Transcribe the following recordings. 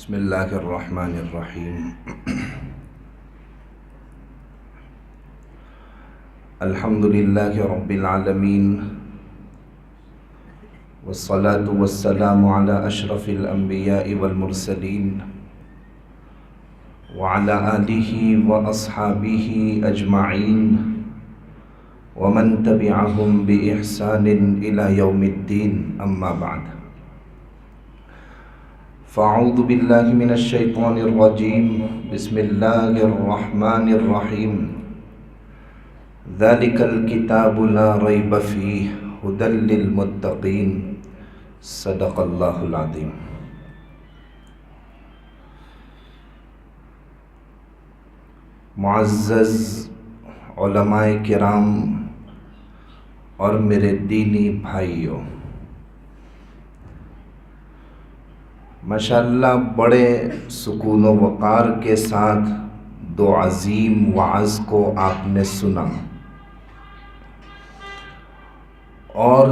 بسم اللہ الرحمن الرحیم الحمد للہ رب العالمین والصلاة والسلام علی اشرف الانبیاء والمرسلین وعلی آلہ واصحابہ اجمعین ومن تبعہم بإحسان الی یوم الدین اما بعد فاعوذ باللہ من الشیطان الرجیم بسم اللہ الرحمن الرحیم ذالک الکتاب لا ریب فیہ ھدی للمتقین صدق اللہ العظیم۔ معزز علماء کرام اور میرے دینی بھائیوں، ماشاءاللہ بڑے سکون و وقار کے ساتھ دو عظیم وعظ کو آپ نے سنا، اور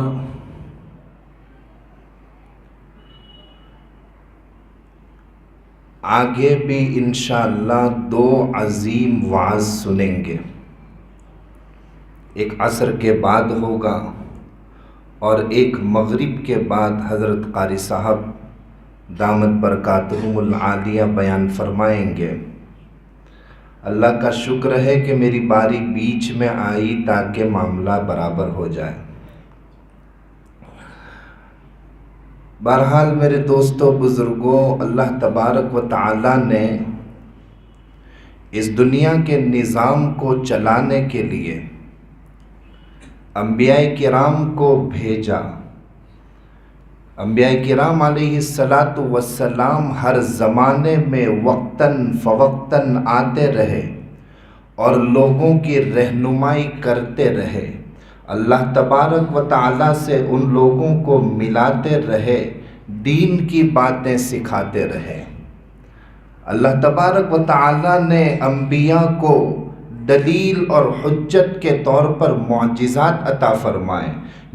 آگے بھی انشاءاللہ دو عظیم وعظ سنیں گے۔ ایک عصر کے بعد ہوگا اور ایک مغرب کے بعد حضرت قاری صاحب دامت برکاتہم العالیہ بیان فرمائیں گے۔ اللہ کا شکر ہے کہ میری باری بیچ میں آئی تاکہ معاملہ برابر ہو جائے۔ بہرحال میرے دوستوں بزرگوں، اللہ تبارک و تعالی نے اس دنیا کے نظام کو چلانے کے لیے انبیاء کرام کو بھیجا۔ انبیاء کرام علیہ السلام ہر زمانے میں وقتاً فوقتاً آتے رہے اور لوگوں کی رہنمائی کرتے رہے، اللہ تبارک و تعالی سے ان لوگوں کو ملاتے رہے، دین کی باتیں سکھاتے رہے۔ اللہ تبارک و تعالی نے انبیاء کو دلیل اور حجت کے طور پر معجزات عطا فرمائے۔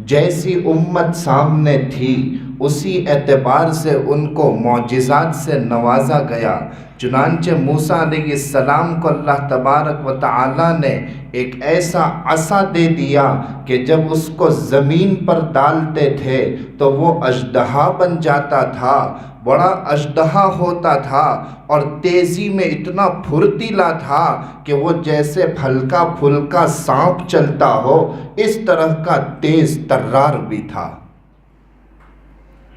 جیسی امت سامنے تھی اسی اعتبار سے ان کو معجزات سے نوازا گیا۔ چنانچہ موسیٰ علیہ السلام کو اللہ تبارک و تعالی نے ایک ایسا عصا دے دیا کہ جب اس کو زمین پر ڈالتے تھے تو وہ اژدہا بن جاتا تھا، بڑا اژدہا ہوتا تھا اور تیزی میں اتنا پھرتیلا تھا کہ وہ جیسے پھلکا پھلکا سانپ چلتا ہو اس طرح کا تیز ترار بھی تھا۔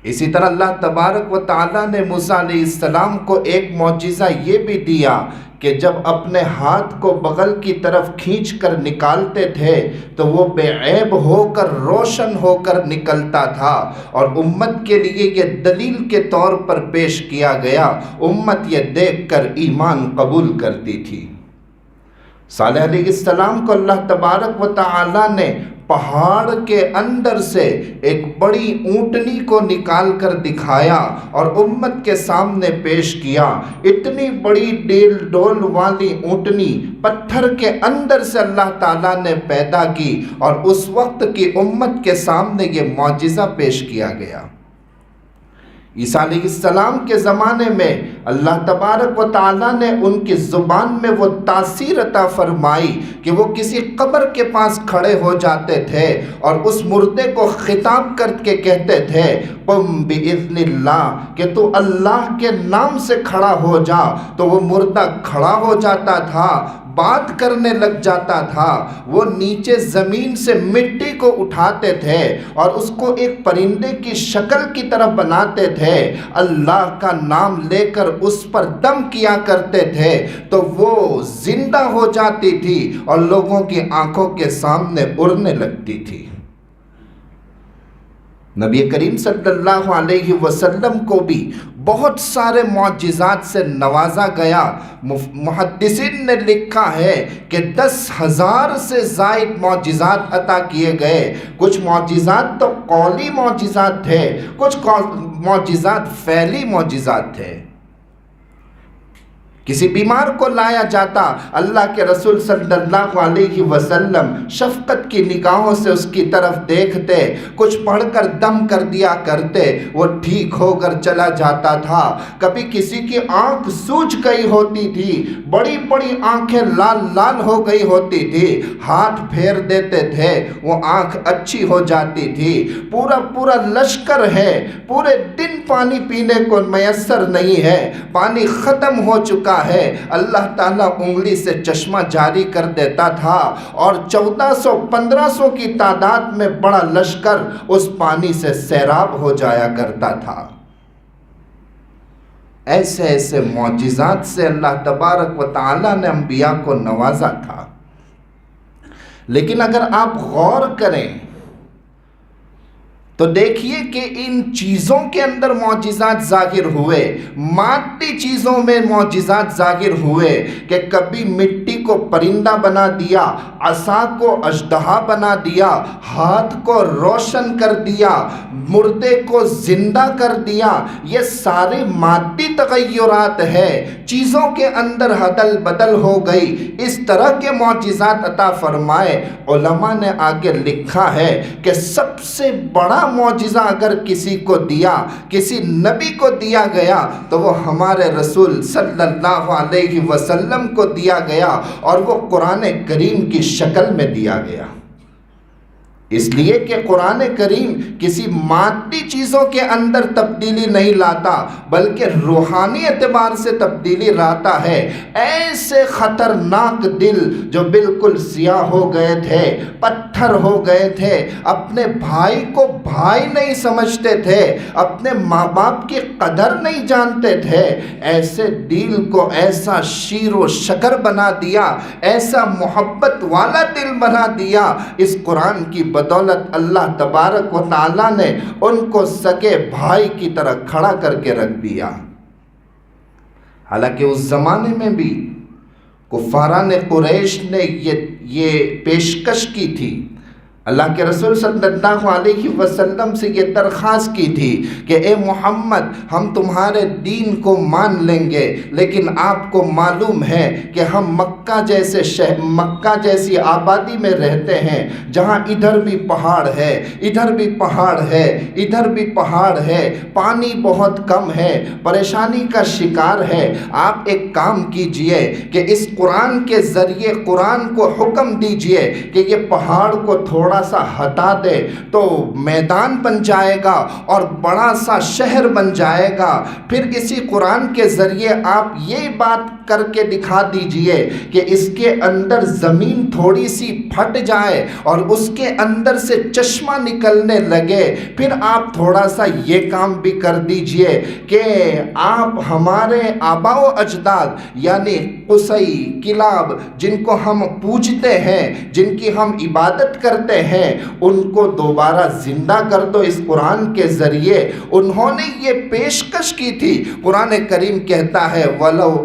اسی طرح اللہ تبارک و تعالی نے موسیٰ علیہ السلام کو ایک معجزہ یہ بھی دیا کہ جب اپنے ہاتھ کو بغل کی طرف کھینچ کر نکالتے تھے تو وہ بے عیب ہو کر روشن ہو کر نکلتا تھا، اور امت کے لیے یہ دلیل کے طور پر پیش کیا گیا۔ امت یہ دیکھ کر ایمان قبول کرتی تھی۔ صالح علیہ السلام کو اللہ تبارک و تعالی نے پہاڑ کے اندر سے ایک بڑی اونٹنی کو نکال کر دکھایا اور امت کے سامنے پیش کیا۔ اتنی بڑی ڈیل ڈول والی اونٹنی پتھر کے اندر سے اللہ تعالیٰ نے پیدا کی اور اس وقت کی امت کے سامنے یہ معجزہ پیش کیا گیا۔ عیسیٰ علیہ السلام کے زمانے میں اللہ تبارک و تعالیٰ نے ان کی زبان میں وہ تاثیر عطا فرمائی کہ وہ کسی قبر کے پاس کھڑے ہو جاتے تھے اور اس مردے کو خطاب کر کے کہتے تھے قم بإذن اللہ، کہ تو اللہ کے نام سے کھڑا ہو جا، تو وہ مردہ کھڑا ہو جاتا تھا، بات کرنے لگ جاتا تھا۔ وہ نیچے زمین سے مٹی کو اٹھاتے تھے اور اس کو ایک پرندے کی شکل کی طرح بناتے تھے، اللہ کا نام لے کر اس پر دم کیا کرتے تھے تو وہ زندہ ہو جاتی تھی اور لوگوں کی آنکھوں کے سامنے اڑنے لگتی تھی۔ نبی کریم صلی اللہ علیہ وسلم کو بھی بہت سارے معجزات سے نوازا گیا۔ محدثین نے لکھا ہے کہ 10,000 سے زائد معجزات عطا کیے گئے۔ کچھ معجزات تو قولی معجزات تھے، کچھ معجزات فعلی معجزات تھے۔ کسی بیمار کو لایا جاتا، اللہ کے رسول صلی اللہ علیہ وسلم شفقت کی نگاہوں سے اس کی طرف دیکھتے، کچھ پڑھ کر دم کر دیا کرتے، وہ ٹھیک ہو کر چلا جاتا تھا۔ کبھی کسی کی آنکھ سوج گئی ہوتی تھی، بڑی بڑی آنکھیں لال لال ہو گئی ہوتی تھی، ہاتھ پھیر دیتے تھے، وہ آنکھ اچھی ہو جاتی تھی۔ پورا لشکر ہے، پورے دن پانی پینے کو میسر نہیں ہے، پانی ختم ہو چکا ہے، اللہ تعالیٰ انگلی سے چشمہ جاری کر دیتا تھا، اور 1400-1500 کی تعداد میں بڑا لشکر اس پانی سے سیراب ہو جایا کرتا تھا۔ ایسے ایسے معجزات سے اللہ تبارک و تعالیٰ نے انبیاء کو نوازا تھا۔ لیکن اگر آپ غور کریں تو دیکھیے کہ ان چیزوں کے اندر معجزات ظاہر ہوئے، مادی چیزوں میں معجزات ظاہر ہوئے، کہ کبھی مٹی کو پرندہ بنا دیا، عصا کو اژدہا بنا دیا، ہاتھ کو روشن کر دیا، مردے کو زندہ کر دیا۔ یہ سارے مادی تغیرات ہے، چیزوں کے اندر عدل بدل ہو گئی، اس طرح کے معجزات عطا فرمائے۔ علماء نے آگے لکھا ہے کہ سب سے بڑا معجزہ اگر کسی کو دیا، کسی نبی کو دیا گیا، تو وہ ہمارے رسول صلی اللہ علیہ وسلم کو دیا گیا، اور وہ قرآن کریم کی شکل میں دیا گیا۔ اس لیے کہ قرآن کریم کسی مادی چیزوں کے اندر تبدیلی نہیں لاتا، بلکہ روحانی اعتبار سے تبدیلی لاتا ہے۔ ایسے خطرناک دل جو بالکل سیاہ ہو گئے تھے، پتھر ہو گئے تھے، اپنے بھائی کو بھائی نہیں سمجھتے تھے، اپنے ماں باپ کی قدر نہیں جانتے تھے، ایسے دل کو ایسا شیر و شکر بنا دیا، ایسا محبت والا دل بنا دیا۔ اس قرآن کی بدولت اللہ تبارک و تعالیٰ نے ان کو سگے بھائی کی طرح کھڑا کر کے رکھ دیا۔ حالانکہ اس زمانے میں بھی کفاران قریش نے یہ پیشکش کی تھی، اللہ کے رسول صلی اللہ علیہ وسلم سے یہ درخواست کی تھی کہ اے محمد، ہم تمہارے دین کو مان لیں گے، لیکن آپ کو معلوم ہے کہ ہم مکہ جیسی آبادی میں رہتے ہیں، جہاں ادھر بھی پہاڑ ہے، ادھر بھی پہاڑ ہے، ادھر بھی پہاڑ ہے، پانی بہت کم ہے، پریشانی کا شکار ہے۔ آپ ایک کام کیجئے کہ اس قرآن کے ذریعے قرآن کو حکم دیجئے کہ یہ پہاڑ کو تھوڑا سا ہٹا دے تو میدان بن جائے گا اور بڑا سا شہر بن جائے گا۔ پھر اسی قرآن کے ذریعے آپ یہ بات کر کے دکھا دیجئے کہ اس کے اندر زمین تھوڑی سی پھٹ جائے اور اس کے اندر سے چشمہ نکلنے لگے۔ پھر آپ تھوڑا سا یہ کام بھی کر دیجئے کہ آپ ہمارے آبا و اجداد یعنی قصی، کلاب، جن کو ہم پوجتے ہیں، جن کی ہم عبادت کرتے ہیں، ان کو دوبارہ زندہ کر دو اس قرآن کے ذریعے۔ انہوں نے یہ پیشکش کی تھی۔ قرآن کریم کہتا ہے وَلَوْ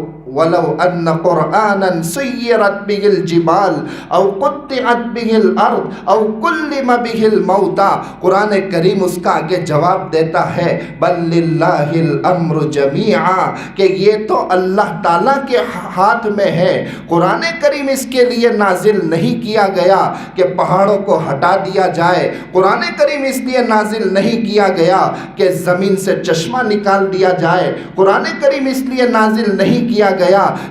أَنَّ قُرْآنًا سُيِّرَتْ بِهِ الْجِبَالُ أَوْ قُطِّعَتْ بِهِ الْأَرْضُ أَوْ كُلِّمَ بِهِ الْمَوْتَى۔ قرآن کریم اس کا آگے جواب دیتا ہے بَلْ لِلَّهِ الْأَمْرُ جَمِيعًا، کہ یہ تو اللہ تعالیٰ کے ہاتھ میں ہے۔ قرآن کریم اس کے لیے نازل نہیں کیا گیا کہ پہاڑوں کو ہٹا دیا جائے، قرآن کریم اس لیے نازل نہیں کیا گیا کہ زمین سے چشمہ نکال دیا جائے، قرآن کریم اس لیے نازل نہیں کیا گیا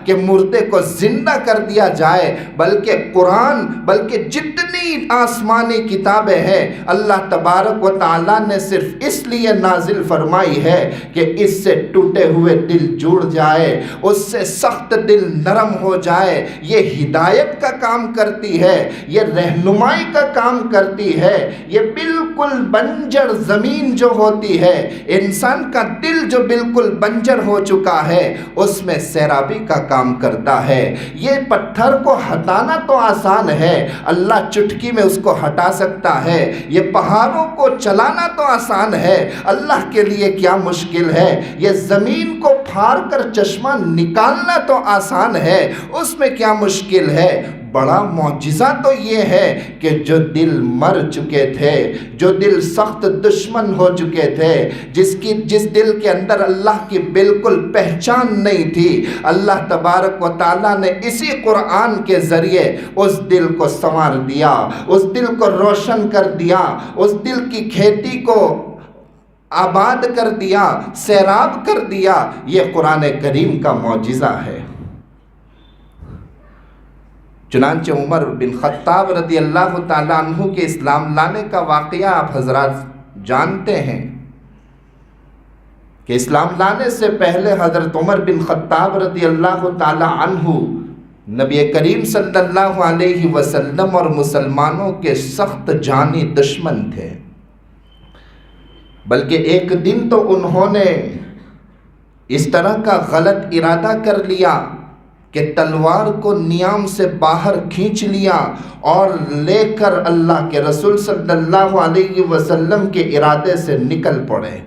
کہ مردے کو زندہ کر دیا جائے، بلکہ جتنی آسمانی کتابیں ہیں اللہ تبارک و تعالیٰ نے صرف اس لیے نازل فرمائی ہے کہ اس سے ٹوٹے ہوئے دل جڑ جائے، اس سے سخت دل نرم ہو جائے۔ یہ ہدایت کا کام کرتی ہے، یہ رہنمائی کا کام کرتی ہے۔ یہ بالکل بنجر زمین جو ہوتی ہے، انسان کا دل جو بالکل بنجر ہو چکا ہے، اس میں سیرابی کا کام کرتا ہے۔ یہ پتھر کو ہٹانا تو آسان ہے، اللہ چٹکی میں اس کو ہٹا سکتا ہے۔ یہ پہاڑوں کو چلانا تو آسان ہے، اللہ کے لیے کیا مشکل ہے۔ یہ زمین کو پھاڑ کر چشمہ نکالنا تو آسان ہے، اس میں کیا مشکل ہے۔ بڑا معجزہ تو یہ ہے کہ جو دل مر چکے تھے، جو دل سخت دشمن ہو چکے تھے، جس دل کے اندر اللہ کی بالکل پہچان نہیں تھی، اللہ تبارک و تعالیٰ نے اسی قرآن کے ذریعے اس دل کو سنوار دیا، اس دل کو روشن کر دیا، اس دل کی کھیتی کو آباد کر دیا، سیراب کر دیا۔ یہ قرآن کریم کا معجزہ ہے۔ چنانچہ عمر بن خطاب رضی اللہ تعالیٰ عنہ کے اسلام لانے کا واقعہ آپ حضرات جانتے ہیں کہ اسلام لانے سے پہلے حضرت عمر بن خطاب رضی اللہ تعالیٰ عنہ نبی کریم صلی اللہ علیہ وسلم اور مسلمانوں کے سخت جانی دشمن تھے، بلکہ ایک دن تو انہوں نے اس طرح کا غلط ارادہ کر لیا کہ تلوار کو نیام سے باہر کھینچ لیا اور لے کر اللہ کے رسول صلی اللہ علیہ وسلم کے ارادے سے نکل پڑے۔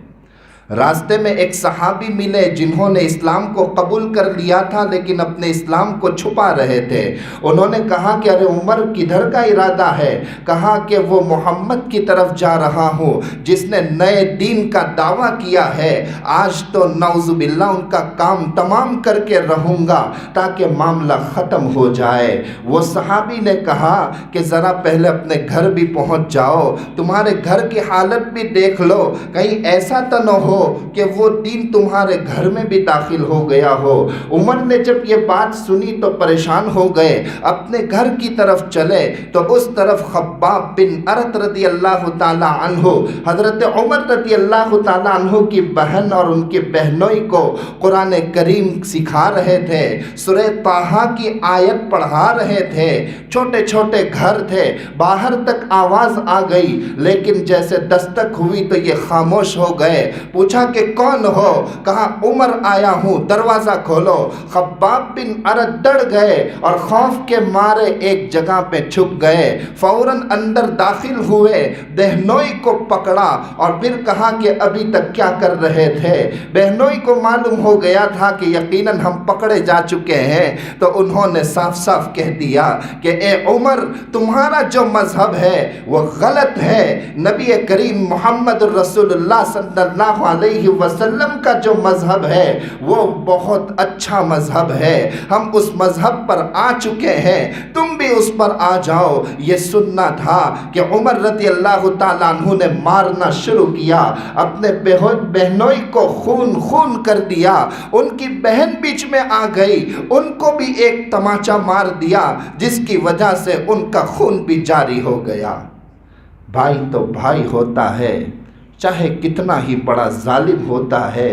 راستے میں ایک صحابی ملے جنہوں نے اسلام کو قبول کر لیا تھا لیکن اپنے اسلام کو چھپا رہے تھے۔ انہوں نے کہا کہ ارے عمر کدھر کا ارادہ ہے؟ کہا کہ وہ محمد کی طرف جا رہا ہوں جس نے نئے دین کا دعویٰ کیا ہے، آج تو نعوذ باللہ ان کا کام تمام کر کے رہوں گا تاکہ معاملہ ختم ہو جائے۔ وہ صحابی نے کہا کہ ذرا پہلے اپنے گھر بھی پہنچ جاؤ، تمہارے گھر کی حالت بھی دیکھ لو، کہیں ایسا تو نہ ہو کہ وہ دین تمہارے گھر میں بھی داخل ہو گیا ہو۔ عمر نے جب یہ بات سنی تو پریشان ہو گئے، اپنے گھر کی طرف چلے تو اس طرف خباب بن ارت رضی اللہ تعالیٰ عنہ حضرت عمر رضی اللہ تعالیٰ عنہ کی بہن اور ان کی بہنوئی کو قرآن کریم سکھا رہے تھے، سورہ طٰہٰ کی آیت پڑھا رہے تھے۔ چھوٹے چھوٹے گھر تھے، باہر تک آواز آ گئی لیکن جیسے دستک ہوئی تو یہ خاموش ہو گئے۔ پوچھا کہ کون ہو؟ کہا عمر آیا ہوں، دروازہ کھولو۔ خباب بن ارت ڈر گئے اور خوف کے مارے ایک جگہ پہ چھپ گئے، فوراً اندر داخل ہوئے، بہنوئی کو پکڑا اور پھر کہا کہ ابھی تک کیا کر رہے تھے؟ بہنوئی کو معلوم ہو گیا تھا کہ یقیناً ہم پکڑے جا چکے ہیں، تو انہوں نے صاف صاف کہہ دیا کہ اے عمر، تمہارا جو مذہب ہے وہ غلط ہے، نبی کریم محمد رسول اللہ صلی اللہ علیہ وسلم کا جو مذہب ہے وہ بہت اچھا مذہب ہے، ہم اس مذہب پر آ چکے ہیں، تم بھی اس پر آ جاؤ۔ یہ سننا تھا کہ عمر رضی اللہ تعالیٰ عنہ نے مارنا شروع کیا، اپنے بہنوئی کو خون کر دیا، ان کی بہن بیچ میں آ گئی، ان کو بھی ایک تماچا مار دیا جس کی وجہ سے ان کا خون بھی جاری ہو گیا۔ بھائی تو بھائی ہوتا ہے، چاہے کتنا ہی بڑا ظالم ہوتا ہے،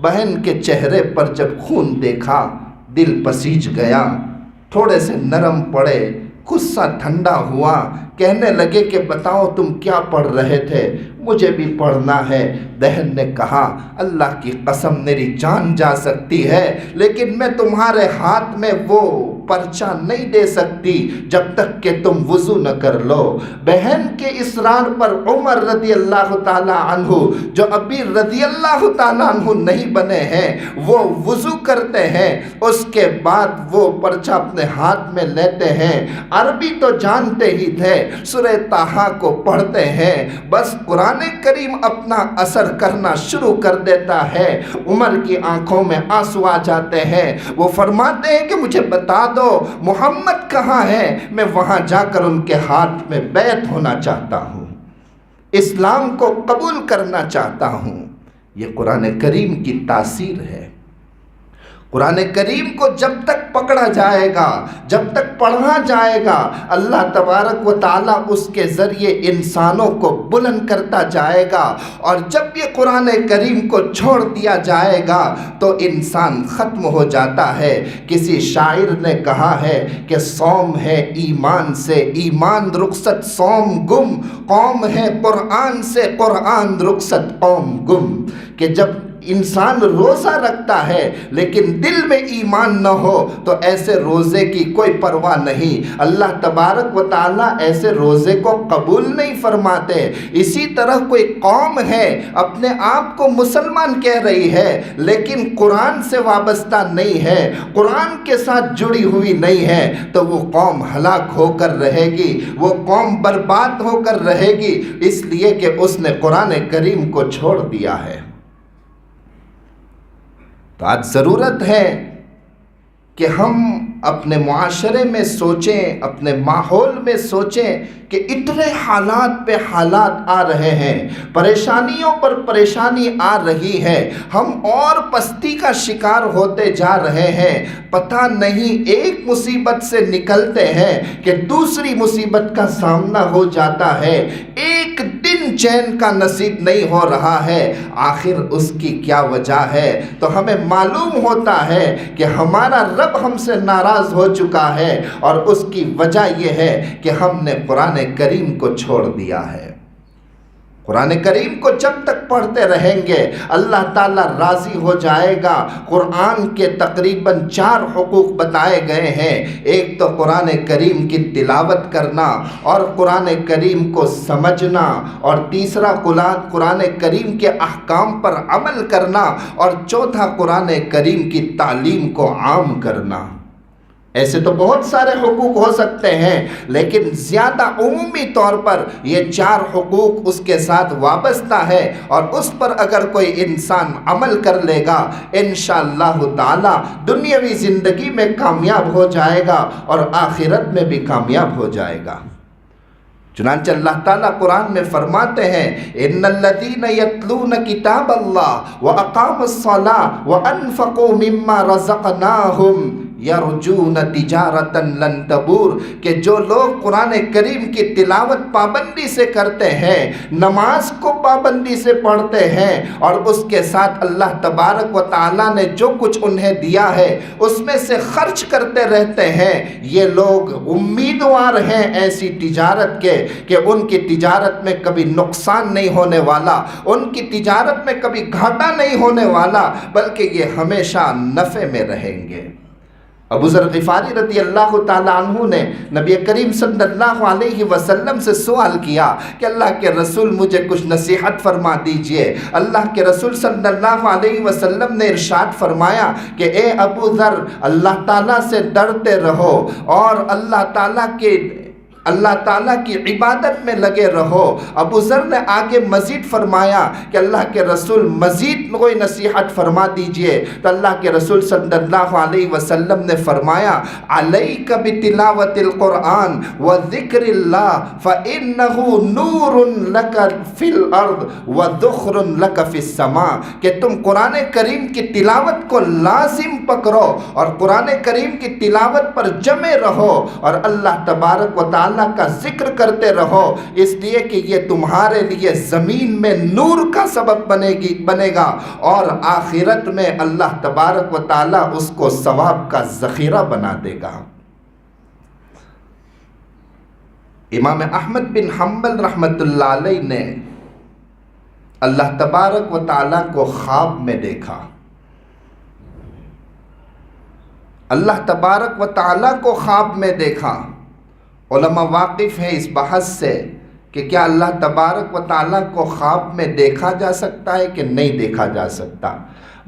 بہن کے چہرے پر جب خون دیکھا دل پسیج گیا، تھوڑے سے نرم پڑے، غصہ ٹھنڈا ہوا، کہنے لگے کہ بتاؤ تم کیا پڑھ رہے تھے؟ مجھے بھی پڑھنا ہے۔ بہن نے کہا اللہ کی قسم میری جان جا سکتی ہے لیکن میں تمہارے ہاتھ میں وہ پرچہ نہیں دے سکتی جب تک کہ تم وضو نہ کر لو۔ بہن کے اصرار پر عمر رضی اللہ تعالیٰ عنہ جو ابھی رضی اللہ تعالیٰ عنہ نہیں بنے ہیں وہ وضو کرتے ہیں، اس کے بعد وہ پرچہ اپنے ہاتھ میں لیتے ہیں، عربی تو جانتے ہی تھے، سورہ طٰہٰ کو پڑھتے ہیں، بس قرآن کریم اپنا اثر کرنا شروع کر دیتا ہے۔ عمر کی آنکھوں میں آنسو آ جاتے ہیں، وہ فرماتے ہیں کہ مجھے بتا دو محمد کہاں ہے، میں وہاں جا کر ان کے ہاتھ میں بیعت ہونا چاہتا ہوں، اسلام کو قبول کرنا چاہتا ہوں۔ یہ قرآن کریم کی تاثیر ہے۔ قرآن کریم کو جب تک پکڑا جائے گا، جب تک پڑھا جائے گا، اللہ تبارک و تعالیٰ اس کے ذریعے انسانوں کو بلند کرتا جائے گا، اور جب یہ قرآن کریم کو چھوڑ دیا جائے گا تو انسان ختم ہو جاتا ہے۔ کسی شاعر نے کہا ہے کہ صوم ہے ایمان سے، ایمان رخصت صوم گم، قوم ہے قرآن سے، قرآن رخصت قوم گم، کہ جب انسان روزہ رکھتا ہے لیکن دل میں ایمان نہ ہو تو ایسے روزے کی کوئی پرواہ نہیں، اللہ تبارک و تعالیٰ ایسے روزے کو قبول نہیں فرماتے۔ اسی طرح کوئی قوم ہے اپنے آپ کو مسلمان کہہ رہی ہے لیکن قرآن سے وابستہ نہیں ہے، قرآن کے ساتھ جڑی ہوئی نہیں ہے، تو وہ قوم ہلاک ہو کر رہے گی، وہ قوم برباد ہو کر رہے گی، اس لیے کہ اس نے قرآن کریم کو چھوڑ دیا ہے۔ تو آج ضرورت ہے کہ ہم اپنے معاشرے میں سوچیں، اپنے ماحول میں سوچیں کہ اتنے حالات پہ حالات آ رہے ہیں، پریشانیوں پر پریشانی آ رہی ہے، ہم اور پستی کا شکار ہوتے جا رہے ہیں، پتہ نہیں ایک مصیبت سے نکلتے ہیں کہ دوسری مصیبت کا سامنا ہو جاتا ہے، ایک دن چین کا نصیب نہیں ہو رہا ہے، آخر اس کی کیا وجہ ہے؟ تو ہمیں معلوم ہوتا ہے کہ ہمارا رب ہم سے ناراض ہو چکا ہے، اور اس کی وجہ یہ ہے کہ ہم نے قرآن کریم کو چھوڑ دیا ہے۔ قرآن کریم کو جب تک پڑھتے رہیں گے اللہ تعالیٰ راضی ہو جائے گا۔ قرآن کے تقریباً 4 حقوق بتائے گئے ہیں، ایک تو قرآن کریم کی تلاوت کرنا اور قرآن کریم کو سمجھنا، اور تیسرا قرآن کریم کے احکام پر عمل کرنا، اور چوتھا قرآن کریم کی تعلیم کو عام کرنا۔ ایسے تو بہت سارے حقوق ہو سکتے ہیں لیکن زیادہ عمومی طور پر یہ 4 حقوق اس کے ساتھ وابستہ ہے، اور اس پر اگر کوئی انسان عمل کر لے گا انشاءاللہ تعالی دنیاوی زندگی میں کامیاب ہو جائے گا اور آخرت میں بھی کامیاب ہو جائے گا۔ چنانچہ اللہ تعالیٰ قرآن میں فرماتے ہیں ان الذین یتلون کتاب اللہ واقاموا الصلاۃ وانفقوا مما رزقناہم یرجون تجارتا لن تبور، کہ جو لوگ قرآن کریم کی تلاوت پابندی سے کرتے ہیں، نماز کو پابندی سے پڑھتے ہیں، اور اس کے ساتھ اللہ تبارک و تعالیٰ نے جو کچھ انہیں دیا ہے اس میں سے خرچ کرتے رہتے ہیں، یہ لوگ امیدوار ہیں ایسی تجارت کے کہ ان کی تجارت میں کبھی نقصان نہیں ہونے والا، ان کی تجارت میں کبھی گھاٹا نہیں ہونے والا، بلکہ یہ ہمیشہ نفع میں رہیں گے۔ ابو ذر غفاری رضی اللہ تعالیٰ عنہ نے نبی کریم صلی اللہ علیہ وسلم سے سوال کیا کہ اللہ کے رسول مجھے کچھ نصیحت فرما دیجئے۔ اللہ کے رسول صلی اللہ علیہ وسلم نے ارشاد فرمایا کہ اے ابو ذر، اللہ تعالیٰ سے ڈرتے رہو اور اللہ تعالیٰ کی عبادت میں لگے رہو۔ ابو ذر نے آگے مزید فرمایا کہ اللہ کے رسول مزید کوئی نصیحت فرما دیجئے، تو اللہ کے رسول صلی اللہ علیہ وسلم نے فرمایا علیک بتلاوت القرآن وذکر اللہ فإنہ نور لک فی الارض وذخر لک فی السماء، کہ تم قرآن کریم کی تلاوت کو لازم پکڑو اور قرآن کریم کی تلاوت پر جمے رہو اور اللہ تبارک و تعالیٰ کا ذکر کرتے رہو، اس لیے کہ یہ تمہارے لیے زمین میں نور کا سبب بنے گا، اور آخرت میں اللہ تبارک و تعالیٰ اس کو ثواب کا ذخیرہ بنا دے گا۔ امام احمد بن حنبل رحمۃ اللہ علیہ نے اللہ تبارک و تعالیٰ کو خواب میں دیکھا۔ اللہ تبارک و تعالیٰ کو خواب میں دیکھا۔ علماء واقف ہیں اس بحث سے کہ کیا اللہ تبارک و تعالیٰ کو خواب میں دیکھا جا سکتا ہے کہ نہیں دیکھا جا سکتا۔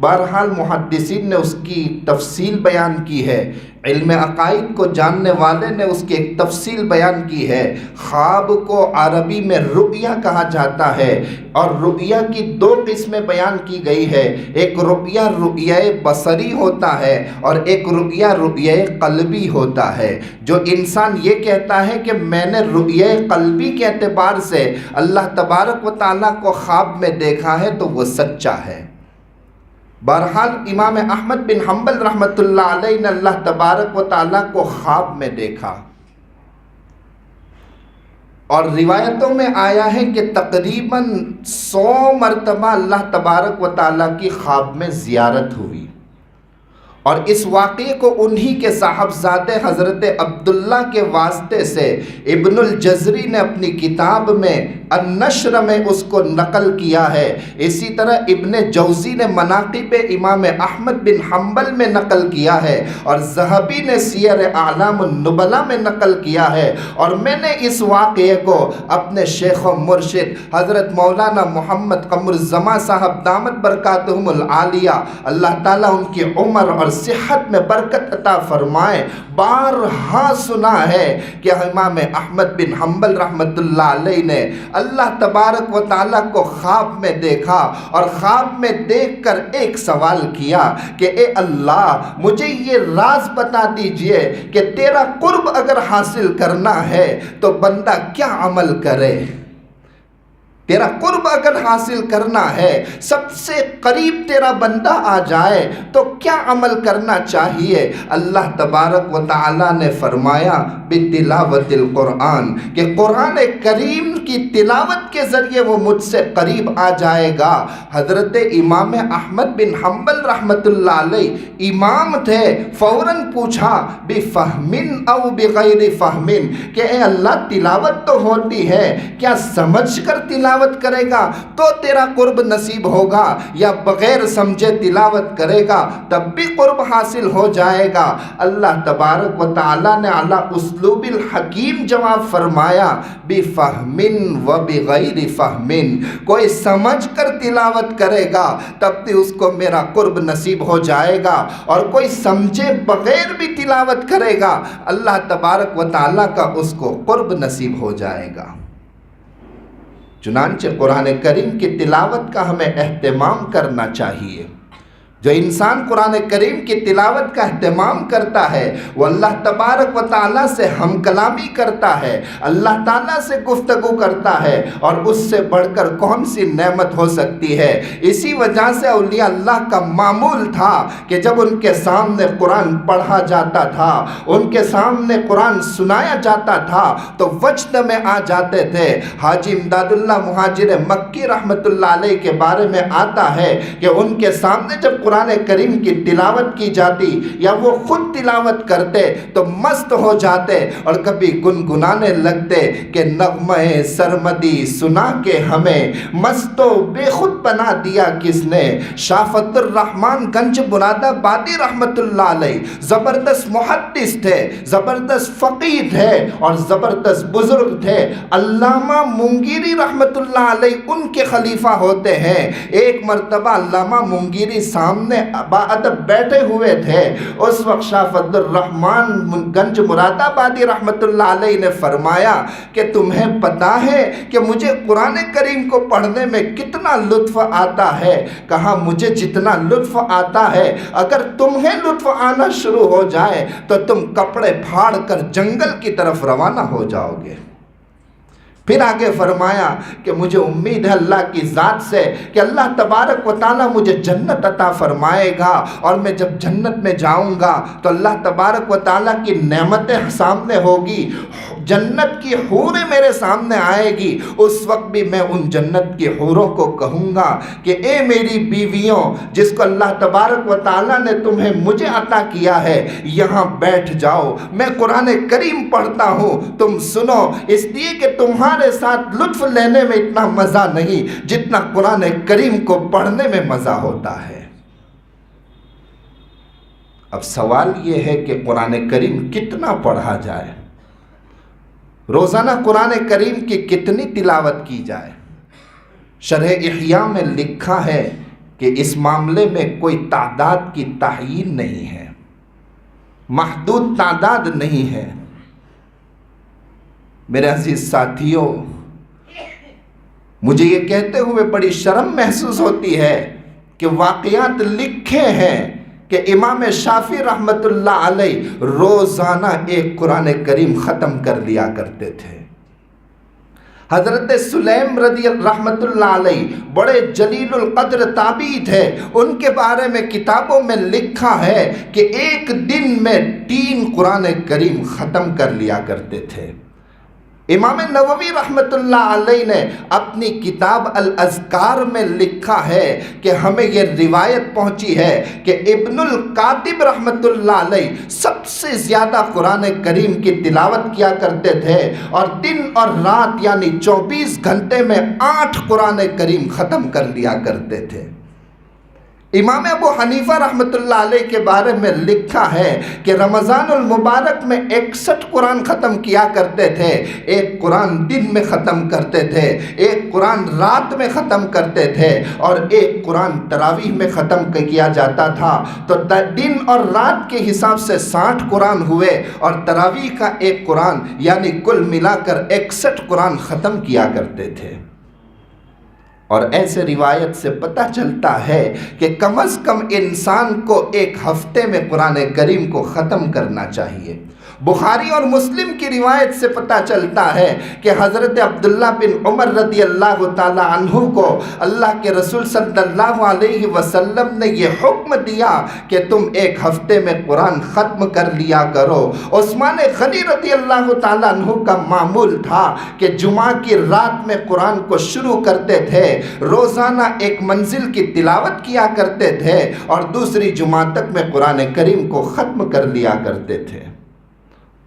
بہرحال محدثین نے اس کی تفصیل بیان کی ہے، علم عقائد کو جاننے والے نے اس کی ایک تفصیل بیان کی ہے۔ خواب کو عربی میں رؤیا کہا جاتا ہے، اور رؤیا کی 2 قسمیں بیان کی گئی ہے، ایک رؤیا رؤیا بصری ہوتا ہے اور ایک رؤیا رؤیا قلبی ہوتا ہے۔ جو انسان یہ کہتا ہے کہ میں نے رؤیا قلبی کے اعتبار سے اللہ تبارک و تعالیٰ کو خواب میں دیکھا ہے تو وہ سچا ہے۔ بہرحال امام احمد بن حنبل رحمۃ اللہ علیہ نے اللہ تبارک و تعالیٰ کو خواب میں دیکھا، اور روایتوں میں آیا ہے کہ تقریباً 100 مرتبہ اللہ تبارک و تعالیٰ کی خواب میں زیارت ہوئی، اور اس واقعے کو انہی کے صاحبزادے حضرت عبداللہ کے واسطے سے ابن الجزری نے اپنی کتاب میں النشر میں اس کو نقل کیا ہے۔ اسی طرح ابن جوزی نے مناقب امام احمد بن حنبل میں نقل کیا ہے، اور ذہبی نے سیر اعلام النبلاء میں نقل کیا ہے۔ اور میں نے اس واقعے کو اپنے شیخ و مرشد حضرت مولانا محمد قمر الزمان صاحب دامت برکاتہم العالیہ، اللہ تعالیٰ ان کی عمر اور صحت میں برکت عطا فرمائے، بارہا سنا ہے کہ امام احمد بن حنبل رحمت اللہ علیہ نے اللہ تبارک و تعالیٰ کو خواب میں دیکھا، اور خواب میں دیکھ کر ایک سوال کیا کہ اے اللہ مجھے یہ راز بتا دیجئے کہ تیرا قرب اگر حاصل کرنا ہے تو بندہ کیا عمل کرے؟ تیرا قرب اگر حاصل کرنا ہے، سب سے قریب تیرا بندہ آ جائے تو کیا عمل کرنا چاہیے؟ اللہ تبارک و تعالیٰ نے فرمایا بتلاوت القرآن، کہ قرآن کریم کی تلاوت کے ذریعے وہ مجھ سے قریب آ جائے گا۔ حضرت امام احمد بن حنبل رحمت اللہ علیہ امام تھے، فوراً پوچھا بفہمن او بغیر فہمن، کہ اے اللہ تلاوت تو ہوتی ہے، کیا سمجھ کر تلاوت کرے گا تو تیرا قرب نصیب ہوگا، یا بغیر سمجھے تلاوت کرے گا تب بھی قرب حاصل ہو جائے گا؟ اللہ تبارک و تعالیٰ نے اعلیٰ اسلوب الحکیم جواب فرمایا بفہمن و بغیر فہمن، کوئی سمجھ کر تلاوت کرے گا تب بھی اس کو میرا قرب نصیب ہو جائے گا، اور کوئی سمجھے بغیر بھی تلاوت کرے گا اللہ تبارک و تعالیٰ کا اس کو قرب نصیب ہو جائے گا۔ چنانچہ قرآن کریم کی تلاوت کا ہمیں اہتمام کرنا چاہیے۔ جو انسان قرآن کریم کی تلاوت کا اہتمام کرتا ہے وہ اللہ تبارک و تعالیٰ سے ہم کلامی کرتا ہے، اللہ تعالیٰ سے گفتگو کرتا ہے، اور اس سے بڑھ کر کون سی نعمت ہو سکتی ہے؟ اسی وجہ سے اولیاء اللہ کا معمول تھا کہ جب ان کے سامنے قرآن پڑھا جاتا تھا، ان کے سامنے قرآن سنایا جاتا تھا تو وجد میں آ جاتے تھے۔ حاجی امداد اللہ مہاجر مکی رحمت اللہ علیہ کے بارے میں آتا ہے کہ ان کے سامنے جب قرآن کریم کی تلاوت کی جاتی یا وہ خود تلاوت کرتے تو مست ہو جاتے، اور کبھی گنگنانے لگتے کہ نغمہ سرمدی سنا کے ہمیں مست و بے خود بنا دیا کس نے۔ شافت الرحمن گنج مراد آبادی رحمت اللہ علیہ زبردست محدث تھے، زبردست فقیہ تھے، اور زبردست بزرگ تھے۔ علامہ مونگیری رحمت اللہ علیہ ان کے خلیفہ ہوتے ہیں۔ ایک مرتبہ علامہ مونگیری سامنے باادب بیٹھے ہوئے تھے، اس وقت شافت الرحمن گنج مراد آبادی رحمت اللہ علیہ نے فرمایا کہ تمہیں پتا ہے کہ مجھے قرآن کریم کو پڑھنے میں کتنا لطف آتا ہے؟ کہا مجھے جتنا لطف آتا ہے اگر تمہیں لطف آنا شروع ہو جائے تو تم کپڑے پھاڑ کر جنگل کی طرف روانہ ہو جاؤ گے۔ پھر آگے فرمایا کہ مجھے امید ہے اللہ کی ذات سے کہ اللہ تبارک و تعالیٰ مجھے جنت عطا فرمائے گا، اور میں جب جنت میں جاؤں گا تو اللہ تبارک و تعالیٰ کی نعمتیں سامنے ہوگی، جنت کی حوریں میرے سامنے آئے گی، اس وقت بھی میں ان جنت کی حوروں کو کہوں گا کہ اے میری بیویوں جس کو اللہ تبارک و تعالیٰ نے تمہیں مجھے عطا کیا ہے، یہاں بیٹھ جاؤ، میں قرآن کریم پڑھتا ہوں، تم سنو، اس لیے کہ تمہارے ساتھ لطف لینے میں اتنا مزہ نہیں جتنا قرآن کریم کو پڑھنے میں مزہ ہوتا ہے۔ اب سوال یہ ہے کہ قرآن کریم کتنا پڑھا جائے؟ روزانہ قرآن کریم کی کتنی تلاوت کی جائے؟ شرح احیاء میں لکھا ہے کہ اس معاملے میں کوئی تعداد کی تعیین نہیں ہے، محدود تعداد نہیں ہے۔ میرے عزیز ساتھیوں، مجھے یہ کہتے ہوئے بڑی شرم محسوس ہوتی ہے کہ واقعات لکھے ہیں کہ امام شافعی رحمت اللہ علیہ روزانہ ایک قرآن کریم ختم کر لیا کرتے تھے۔ حضرت سلیم رضی رحمت اللہ علیہ بڑے جلیل القدر تابعی تھے، ان کے بارے میں کتابوں میں لکھا ہے کہ ایک دن میں 3 قرآن کریم ختم کر لیا کرتے تھے۔ امام نووی رحمۃ اللہ علیہ نے اپنی کتاب الاذکار میں لکھا ہے کہ ہمیں یہ روایت پہنچی ہے کہ ابن القاتب رحمۃ اللہ علیہ سب سے زیادہ قرآن کریم کی تلاوت کیا کرتے تھے، اور دن اور رات یعنی 24 گھنٹے میں 8 قرآن کریم ختم کر لیا کرتے تھے۔ امام ابو حنیفہ رحمۃ اللہ علیہ کے بارے میں لکھا ہے کہ رمضان المبارک میں 61 قرآن ختم کیا کرتے تھے، ایک قرآن دن میں ختم کرتے تھے، ایک قرآن رات میں ختم کرتے تھے، اور ایک قرآن تراویح میں ختم کیا جاتا تھا۔ تو دن اور رات کے حساب سے 60 قرآن ہوئے، اور تراویح کا ایک قرآن، یعنی کل ملا کر 61 قرآن ختم کیا کرتے تھے۔ اور ایسے روایت سے پتہ چلتا ہے کہ کم از کم انسان کو ایک ہفتے میں قرآن کریم کو ختم کرنا چاہیے۔ بخاری اور مسلم کی روایت سے پتہ چلتا ہے کہ حضرت عبداللہ بن عمر رضی اللہ تعالی عنہ کو اللہ کے رسول صلی اللہ علیہ وسلم نے یہ حکم دیا کہ تم ایک ہفتے میں قرآن ختم کر لیا کرو۔ عثمان غنی رضی اللہ تعالی عنہ کا معمول تھا کہ جمعہ کی رات میں قرآن کو شروع کرتے تھے، روزانہ ایک منزل کی تلاوت کیا کرتے تھے، اور دوسری جمعہ تک میں قرآن کریم کو ختم کر لیا کرتے تھے۔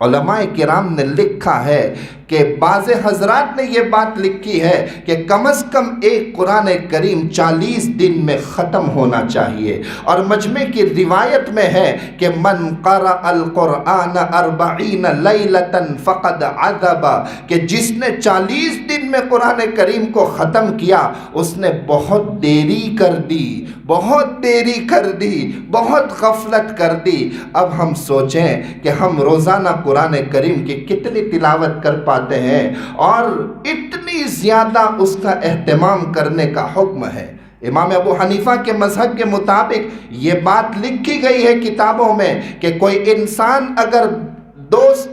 علماء کرام نے لکھا ہے کہ بعض حضرات نے یہ بات لکھی ہے کہ کم از کم ایک قرآن کریم 40 دن میں ختم ہونا چاہیے، اور مجمع کی روایت میں ہے کہ من قرأ القرآن 40 لیلۃ فقد عذب، کہ جس نے 40 دن میں قرآن کریم کو ختم کیا اس نے بہت دیری کر دی، بہت دیری کر دی، بہت غفلت کر دی۔ اب ہم سوچیں کہ ہم روزانہ قرآن کریم کی کتنی تلاوت کر پاتے ہیں، اور اتنی زیادہ اس کا اہتمام کرنے کا حکم ہے۔ امام ابو حنیفہ کے مذہب کے مطابق یہ بات لکھی گئی ہے کتابوں میں کہ کوئی انسان اگر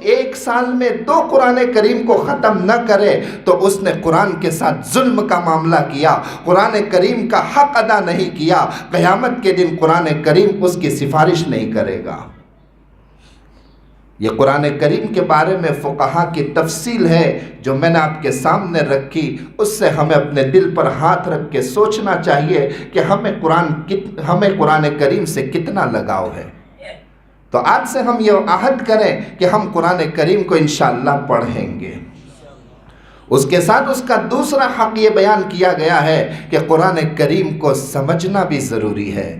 ایک سال میں 2 قرآن کریم کو ختم نہ کرے تو اس نے قرآن کے ساتھ ظلم کا معاملہ کیا، قرآن کریم کا حق ادا نہیں کیا۔ قیامت کے دن قرآن کریم اس کی سفارش نہیں کرے گا۔ یہ قرآن کریم کے بارے میں فقہا کی تفصیل ہے جو میں نے آپ کے سامنے رکھی، اس سے ہمیں اپنے دل پر ہاتھ رکھ کے سوچنا چاہیے کہ ہمیں قرآن کریم سے کتنا لگاؤ ہے۔ تو آج سے ہم یہ عہد کریں کہ ہم قرآن کریم کو انشاءاللہ پڑھیں گے۔ اس کے ساتھ اس کا دوسرا حق یہ بیان کیا گیا ہے کہ قرآن کریم کو سمجھنا بھی ضروری ہے،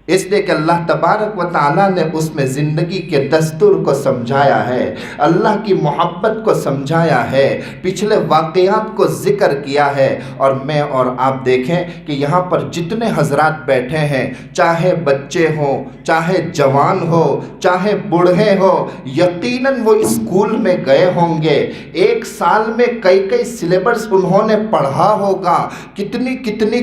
اس لیے کہ اللہ تبارک و تعالیٰ نے اس میں زندگی کے دستور کو سمجھایا ہے، اللہ کی محبت کو سمجھایا ہے، پچھلے واقعات کو ذکر کیا ہے۔ اور میں اور آپ دیکھیں کہ یہاں پر جتنے حضرات بیٹھے ہیں، چاہے بچے ہوں، چاہے جوان ہو، چاہے بوڑھے ہو، یقیناً وہ اسکول میں گئے ہوں گے، ایک سال میں کئی سلیبس انہوں نے پڑھا ہوگا، کتنی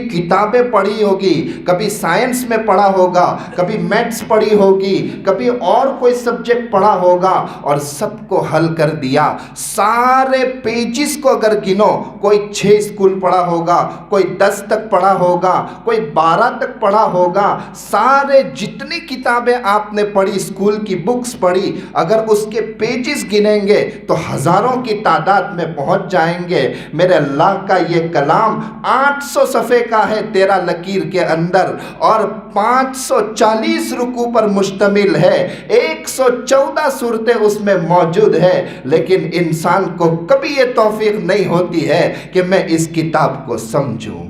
کتابیں پڑھی ہوگی، کبھی سائنس میں پڑھا ہوگا، کبھی میتھس پڑھی ہوگی، کبھی اور کوئی سبجیکٹ پڑھا ہوگا، اور سب کو حل کر دیا۔ سارے پیجز کو اگر گنو، کوئی 6 اسکول پڑھا ہوگا، کوئی 10 تک پڑھا ہوگا، کوئی 12 تک پڑھا ہوگا، سارے جتنی کتابیں آپ نے پڑھی، اسکول کی بکس پڑھی، اگر اس کے پیجز گنیں گے تو ہزاروں کی تعداد میں پہنچ جائیں گے۔ میرے اللہ کا یہ کلام 800 صفحے کا ہے 13 لکیر کے اندر، اور 540 رکوع پر مشتمل ہے، 114 صورتیں اس میں موجود ہے، لیکن انسان کو کبھی یہ توفیق نہیں ہوتی ہے کہ میں اس کتاب کو سمجھوں۔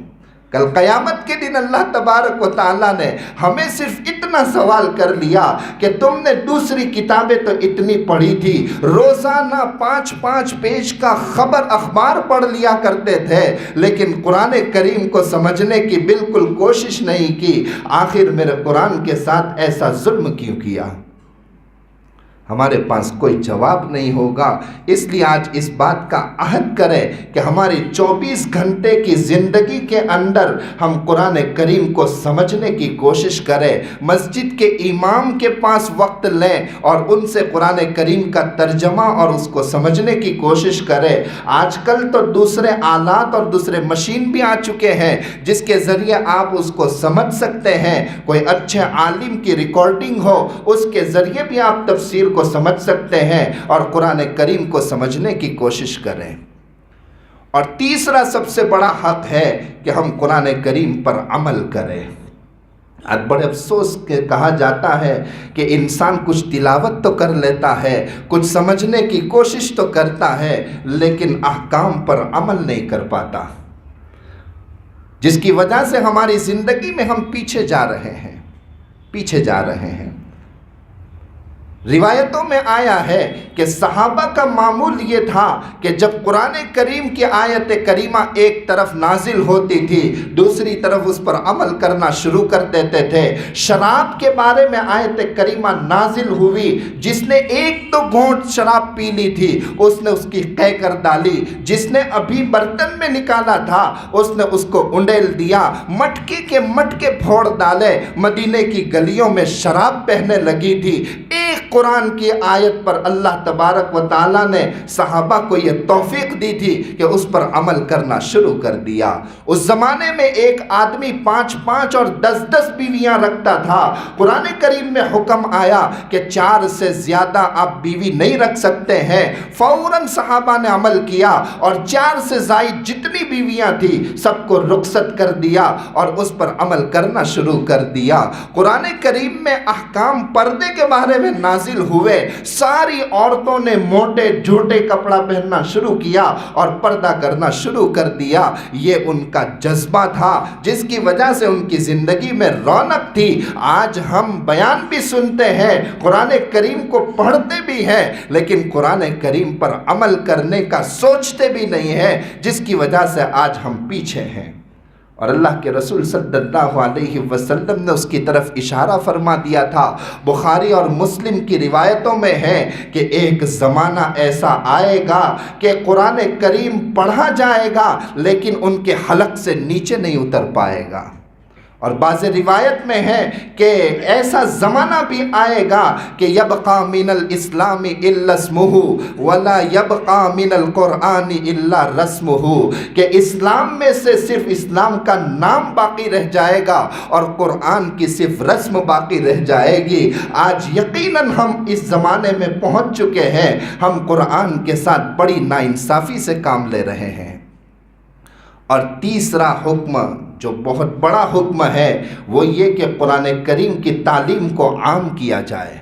کل قیامت کے دن اللہ تبارک و تعالیٰ نے ہمیں صرف اتنا سوال کر لیا کہ تم نے دوسری کتابیں تو اتنی پڑھی تھی، روزانہ 5 پیج کا خبر اخبار پڑھ لیا کرتے تھے، لیکن قرآن کریم کو سمجھنے کی بالکل کوشش نہیں کی، آخر میرے قرآن کے ساتھ ایسا ظلم کیوں کیا؟ ہمارے پاس کوئی جواب نہیں ہوگا، اس لیے آج اس بات کا عہد کریں کہ ہماری 24 گھنٹے کی زندگی کے اندر ہم قرآن کریم کو سمجھنے کی کوشش کریں، مسجد کے امام کے پاس وقت لیں اور ان سے قرآن کریم کا ترجمہ اور اس کو سمجھنے کی کوشش کریں۔ آج کل تو دوسرے آلات اور دوسرے مشین بھی آ چکے ہیں جس کے ذریعے آپ اس کو سمجھ سکتے ہیں، کوئی اچھے عالم کی ریکارڈنگ ہو اس کے ذریعے بھی آپ تفسیر کو کو سمجھ سکتے ہیں اور قرآن کریم کو سمجھنے کی کوشش کریں۔ اور تیسرا سب سے بڑا حق ہے کہ ہم قرآن کریم پر عمل کریں۔ آج بڑے افسوس کے کہا جاتا ہے کہ انسان کچھ تلاوت تو کر لیتا ہے، کچھ سمجھنے کی کوشش تو کرتا ہے، لیکن احکام پر عمل نہیں کر پاتا، جس کی وجہ سے ہماری زندگی میں ہم پیچھے جا رہے ہیں۔ روایتوں میں آیا ہے کہ صحابہ کا معمول یہ تھا کہ جب قرآن کریم کی آیت کریمہ ایک طرف نازل ہوتی تھی، دوسری طرف اس پر عمل کرنا شروع کر دیتے تھے۔ شراب کے بارے میں آیت کریمہ نازل ہوئی، جس نے ایک تو گھونٹ شراب پی لی تھی اس نے اس کی قے کر ڈالی، جس نے ابھی برتن میں نکالا تھا اس نے اس کو انڈیل دیا، مٹکے کے مٹکے پھوڑ ڈالے، مدینے کی گلیوں میں شراب بہنے لگی تھی۔ ایک قرآن کی آیت پر اللہ تبارک و تعالیٰ نے صحابہ کو یہ توفیق دی تھی کہ اس پر عمل کرنا شروع کر دیا۔ اس زمانے میں ایک آدمی 5 اور 10 بیویاں رکھتا تھا۔ قرآن کریم میں حکم آیا کہ 4 سے زیادہ آپ بیوی نہیں رکھ سکتے ہیں۔ فوراً صحابہ نے عمل کیا اور 4 سے زائد جتنی بیویاں تھیں سب کو رخصت کر دیا اور اس پر عمل کرنا شروع کر دیا۔ قرآن کریم میں احکام پردے کے بارے میں نازل ہوئے، ساری عورتوں نے موٹے جھوٹے کپڑا پہننا شروع کیا اور پردہ کرنا شروع کر دیا۔ یہ ان کا جذبہ تھا جس کی وجہ سے ان کی زندگی میں رونق تھی۔ آج ہم بیان بھی سنتے ہیں، قرآن کریم کو پڑھتے بھی ہیں، لیکن قرآن کریم پر عمل کرنے کا سوچتے بھی نہیں ہیں، جس کی وجہ سے آج ہم پیچھے ہیں۔ اور اللہ کے رسول صلی اللہ علیہ وسلم نے اس کی طرف اشارہ فرما دیا تھا۔ بخاری اور مسلم کی روایتوں میں ہے کہ ایک زمانہ ایسا آئے گا کہ قرآن کریم پڑھا جائے گا لیکن ان کے حلق سے نیچے نہیں اتر پائے گا۔ اور بعض روایت میں ہے کہ ایسا زمانہ بھی آئے گا کہ یبقى من الاسلام الا اسمہ ولا يبقى من القرآن الا رسمہ، کہ اسلام میں سے صرف اسلام کا نام باقی رہ جائے گا اور قرآن کی صرف رسم باقی رہ جائے گی۔ آج یقیناً ہم اس زمانے میں پہنچ چکے ہیں، ہم قرآن کے ساتھ بڑی ناانصافی سے کام لے رہے ہیں۔ اور تیسرا حکم جو بہت بڑا حکم ہے وہ یہ کہ قرآن کریم کی تعلیم کو عام کیا جائے۔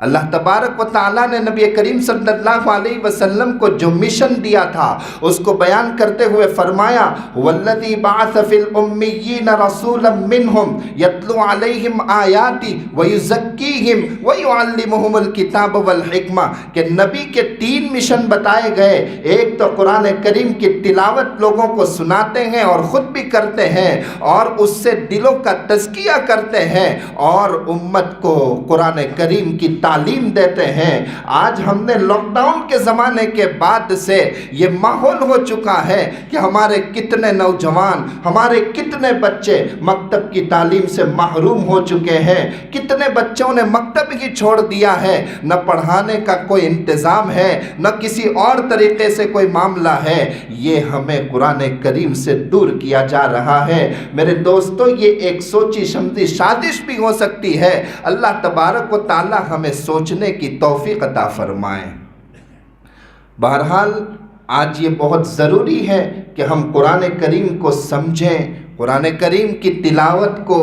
اللہ تبارک و تعالیٰ نے نبی کریم صلی اللہ علیہ وسلم کو جو مشن دیا تھا اس کو بیان کرتے ہوئے فرمایا والذی بعث فی الامیین رسولا منہم یتلو علیہم آیاتی ویزکیہم ویعلمہم الکتاب والحکمہ، کہ نبی کے 3 مشن بتائے گئے۔ ایک تو قرآن کریم کی تلاوت لوگوں کو سناتے ہیں اور خود بھی کرتے ہیں اور اس سے دلوں کا تزکیہ کرتے ہیں اور امت کو قرآن کریم کی تعلیم دیتے ہیں۔ آج ہم نے لاک ڈاؤن کے زمانے کے بعد سے یہ ماحول ہو چکا ہے کہ ہمارے کتنے نوجوان، ہمارے کتنے بچے مکتب کی تعلیم سے محروم ہو چکے ہیں، کتنے بچوں نے مکتب ہی چھوڑ دیا ہے، نہ پڑھانے کا کوئی انتظام ہے، نہ کسی اور طریقے سے کوئی معاملہ ہے۔ یہ ہمیں قرآن کریم سے دور کیا جا رہا ہے۔ میرے دوستو، یہ ایک سوچی سمجھی سازش بھی ہو سکتی ہے۔ اللہ تبارک و تعالی ہمیں سوچنے کی توفیق عطا فرمائیں۔ بہرحال آج یہ بہت ضروری ہے کہ ہم قرآن کریم کو سمجھیں، قرآن کریم کی تلاوت کو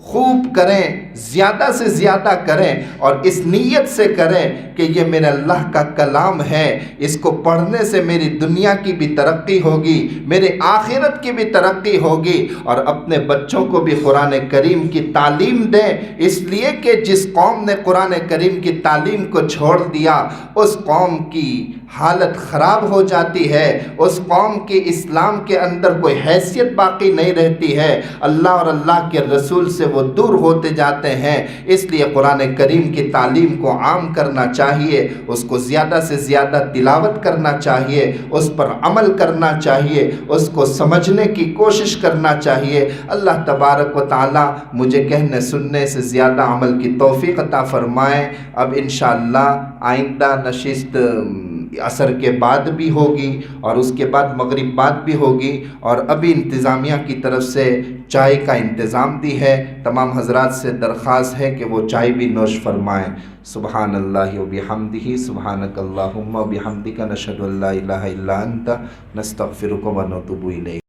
خوب کریں، زیادہ سے زیادہ کریں اور اس نیت سے کریں کہ یہ میرے اللہ کا کلام ہے، اس کو پڑھنے سے میری دنیا کی بھی ترقی ہوگی، میرے آخرت کی بھی ترقی ہوگی۔ اور اپنے بچوں کو بھی قرآن کریم کی تعلیم دیں، اس لیے کہ جس قوم نے قرآن کریم کی تعلیم کو چھوڑ دیا اس قوم کی حالت خراب ہو جاتی ہے، اس قوم کی اسلام کے اندر کوئی حیثیت باقی نہیں رہتی ہے، اللہ اور اللہ کے رسول سے وہ دور ہوتے جاتے ہیں۔ اس لیے قرآن کریم کی تعلیم کو عام کرنا چاہیے، اس کو زیادہ سے زیادہ تلاوت کرنا چاہیے، اس پر عمل کرنا چاہیے، اس کو سمجھنے کی کوشش کرنا چاہیے۔ اللہ تبارک و تعالی مجھے کہنے سننے سے زیادہ عمل کی توفیق عطا فرمائے۔ اب انشاءاللہ آئندہ نشست عصر کے بعد بھی ہوگی اور اس کے بعد مغرب بعد بھی ہوگی، اور ابھی انتظامیہ کی طرف سے چائے کا انتظام بھی ہے۔ تمام حضرات سے درخواست ہے کہ وہ چائے بھی نوش فرمائیں۔ سبحان اللہ و بحمدہ، سبحانک اللہم و بحمدک، نشہد ان لا الہ الا انت، نستغفرک و نتوب الیک۔